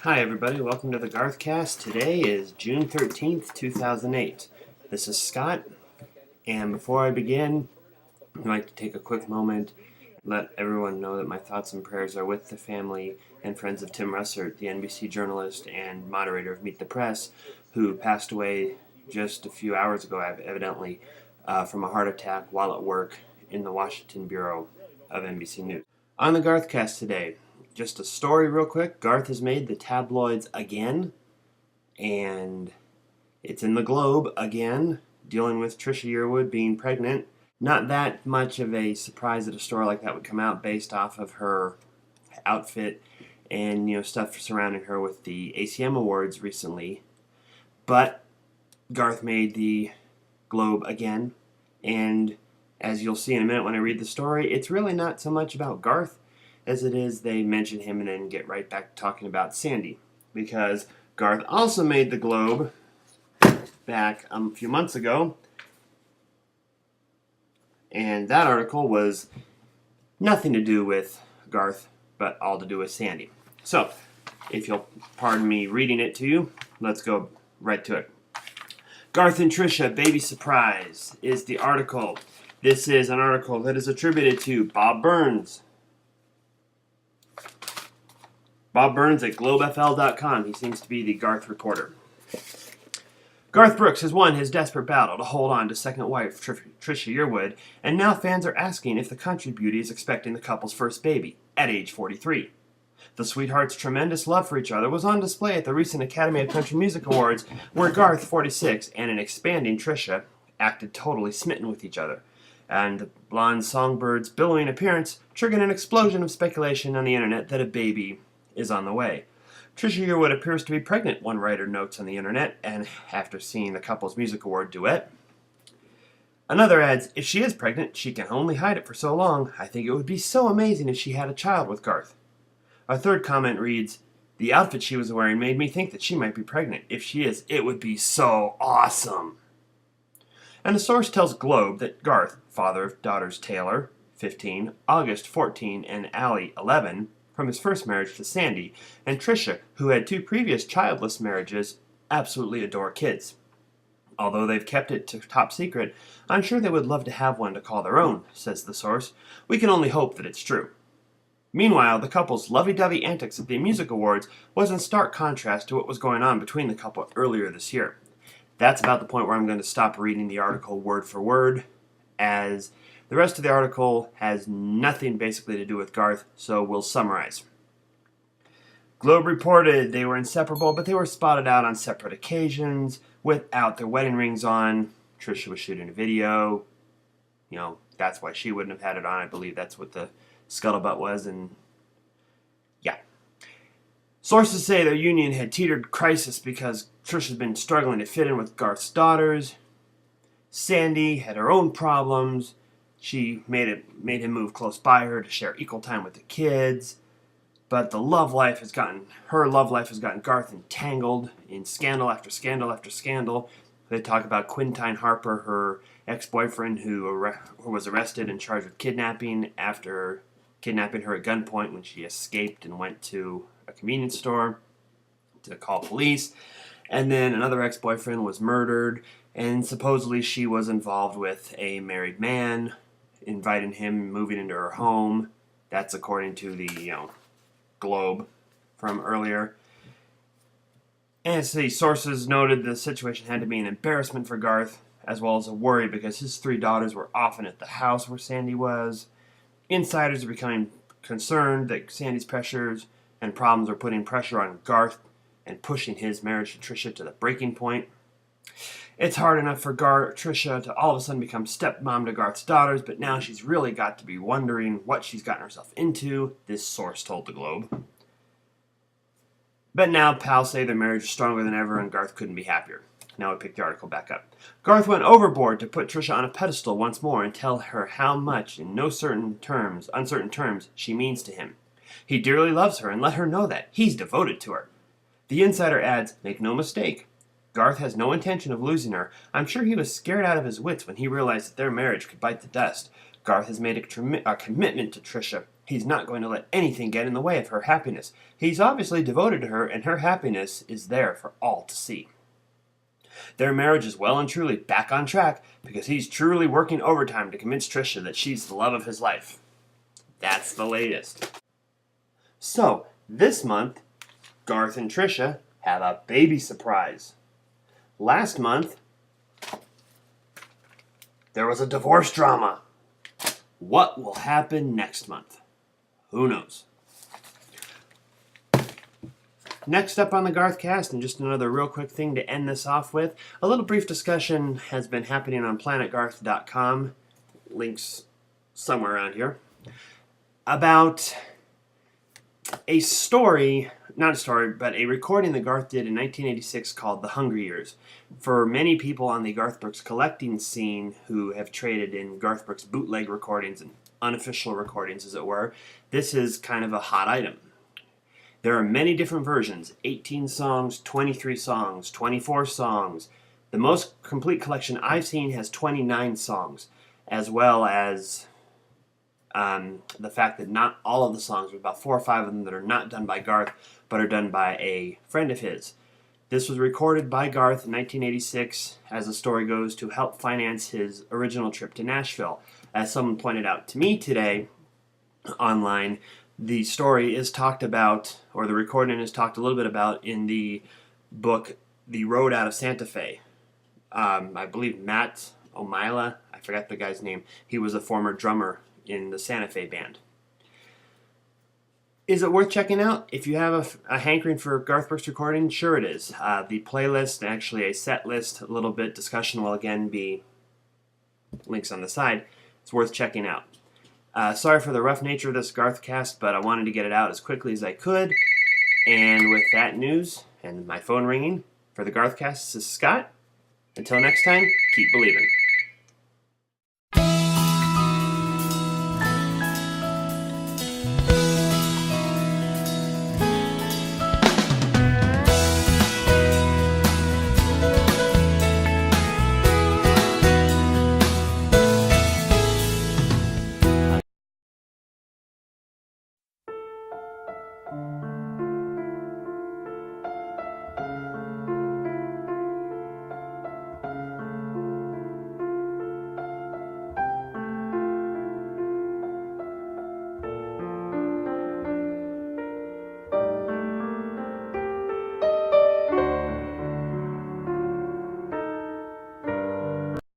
Hi everybody, welcome to the GarthCast. Today is June 13th, 2008. This is Scott, and before I begin, I'd like to take a quick moment and let everyone know that my thoughts and prayers are with the family and friends of Tim Russert, the NBC journalist and moderator of Meet the Press, who passed away just a few hours ago, evidently, from a heart attack while at work in the Washington Bureau of NBC News. On the GarthCast today, just a story real quick. Garth has made the tabloids again, and it's in the Globe again, dealing with Trisha Yearwood being pregnant. Not that much of a surprise that a story like that would come out based off of her outfit and stuff surrounding her with the ACM Awards recently. But Garth made the Globe again, and as you'll see in a minute when I read the story, it's really not so much about Garth as it is they mention him and then get right back to talking about Sandy. Because Garth also made the Globe back a few months ago, and that article was nothing to do with Garth, but all to do with Sandy. So, if you'll pardon me reading it to you, let's go right to it. Garth and Trisha, baby surprise, is the article. This is an article that is attributed to Bob Burns. Bob Burns at globefl.com. He seems to be the Garth reporter. Garth Brooks has won his desperate battle to hold on to second wife Trisha Yearwood, and now fans are asking if the country beauty is expecting the couple's first baby at age 43. The sweethearts' tremendous love for each other was on display at the recent Academy of Country Music Awards, where Garth, 46, and an expanding Trisha acted totally smitten with each other, and the blonde songbird's billowing appearance triggered an explosion of speculation on the internet that a baby is on the way. Trisha Yearwood appears to be pregnant, one writer notes on the internet, and after seeing the couple's music award duet. Another adds, if she is pregnant, she can only hide it for so long. I think it would be so amazing if she had a child with Garth. A third comment reads, the outfit she was wearing made me think that she might be pregnant. If she is, it would be so awesome. And a source tells Globe that Garth, father of daughters Taylor, 15, August, 14, and Allie, 11, from his first marriage to Sandy, and Trisha, who had two previous childless marriages, absolutely adore kids. Although they've kept it top secret, I'm sure they would love to have one to call their own, says the source. We can only hope that it's true. Meanwhile, the couple's lovey-dovey antics at the music awards was in stark contrast to what was going on between the couple earlier this year. That's about the point where I'm going to stop reading the article word for word, as the rest of the article has nothing basically to do with Garth, so we'll summarize. Globe reported they were inseparable, but they were spotted out on separate occasions without their wedding rings on. Trisha was shooting a video. That's why she wouldn't have had it on. I believe that's what the scuttlebutt was, and yeah. Sources say their union had teetered crisis because Trisha's been struggling to fit in with Garth's daughters. Sandy had her own problems. She made him move close by her to share equal time with the kids. But her love life has gotten Garth entangled in scandal after scandal after scandal. They talk about Quintine Harper, her ex-boyfriend, who was arrested and charged with kidnapping after kidnapping her at gunpoint when she escaped and went to a convenience store to call police. And then another ex-boyfriend was murdered, and supposedly she was involved with a married man, inviting him moving into her home. That's according to the Globe from earlier. And the sources noted the situation had to be an embarrassment for Garth, as well as a worry because his three daughters were often at the house where Sandy was. Insiders are becoming concerned that Sandy's pressures and problems are putting pressure on Garth and pushing his marriage to Trisha to the breaking point. It's hard enough for Trisha to all of a sudden become stepmom to Garth's daughters, but now she's really got to be wondering what she's gotten herself into, this source told the Globe. But now pals say their marriage is stronger than ever and Garth couldn't be happier. Now we pick the article back up. Garth went overboard to put Trisha on a pedestal once more and tell her how much, in uncertain terms, she means to him. He dearly loves her and let her know that. He's devoted to her. The insider adds, make no mistake, Garth has no intention of losing her. I'm sure he was scared out of his wits when he realized that their marriage could bite the dust. Garth has made a commitment to Trisha, He's not going to let anything get in the way of her happiness. He's obviously devoted to her, and her happiness is there for all to see. Their marriage is well and truly back on track because he's truly working overtime to convince Trisha that she's the love of his life. That's the latest. So, this month, Garth and Trisha have a baby surprise. Last month, there was a divorce drama. What will happen next month? Who knows? Next up on the GarthCast, and just another real quick thing to end this off with, a little brief discussion has been happening on planetgarth.com, links somewhere around here, about a story, not a story, but a recording that Garth did in 1986 called The Hungry Years. For many people on the Garth Brooks collecting scene who have traded in Garth Brooks bootleg recordings and unofficial recordings, as it were, this is kind of a hot item. There are many different versions, 18 songs, 23 songs, 24 songs. The most complete collection I've seen has 29 songs, as well as the fact that not all of the songs, there's about 4 or 5 of them that are not done by Garth, but are done by a friend of his. This was recorded by Garth in 1986, as the story goes, to help finance his original trip to Nashville. As someone pointed out to me today online, the story is talked about, or the recording is talked a little bit about in the book The Road Out of Santa Fe. I believe Matt O'Mila, I forgot the guy's name, he was a former drummer in the Santa Fe band. Is it worth checking out? If you have a hankering for Garth Brooks recording, sure it is. The playlist, actually a set list, a little bit discussion will again be links on the side. It's worth checking out. Sorry for the rough nature of this GarthCast, but I wanted to get it out as quickly as I could. And with that news and my phone ringing for the GarthCast, this is Scott. Until next time, keep believing.